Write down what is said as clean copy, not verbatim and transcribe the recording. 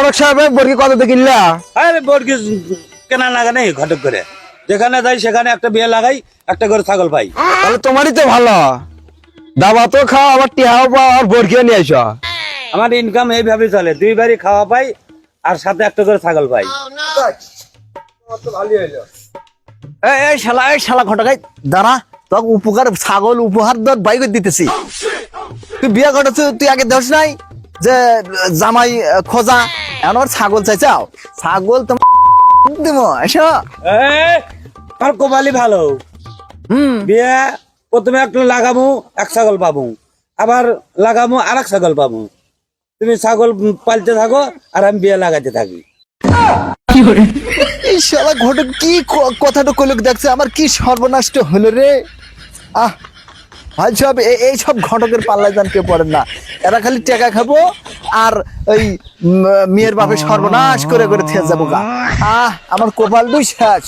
ঘটক সাহেব বর্গি কত কিনলা? আরে বর্গি কেনা লাগা নেই ঘটক করে, যেখানে যাই সেখানে একটা বিয়ে লাগাই, একটা করে ছাগল পাই। তাহলে তোমারই তো ভালো, দাবা তো খাও আবার টিহাও পাও আর বর্গিও নিয়ে আসো। আমার ইনকাম এইভাবে চলে, 2 বাড়ি খাওয়া পাই আর সাথে একটা করে ছাগল পাই। এই শালা ঘটকাই দাঁড়া, তোকে উপকার ছাগল উপহার বাই করে দিতেছি। তুই বিয়ে করতেছ, তুই আগে দেখ নাই যে জামাই খোঁজা এমন ছাগল চাইছাও? ছাগল তোমার দিব এসো। আর কোবালি ভালো বিয়ে, প্রথমে একটা লাগামু এক ছাগল পাবো, আবার লাগামু আর এক ছাগল পাবো। তুমি ছাগল পালতে থাকো আর আমি বিয়ে লাগাতে থাকি। এই শালা ঘটক কি কথাটা কইলো দেখছে, আমার কি সর্বনাষ্ট হলো রে। ভাই সব এই সব ঘটকের পাল্লায় যান কেউ পড়েন না, এরা খালি টাকা খাবো আর ওই মেয়ের বাপে সর্বনাশ করে করে থেকে যাবো গা। আমার কপাল দুই শেষ।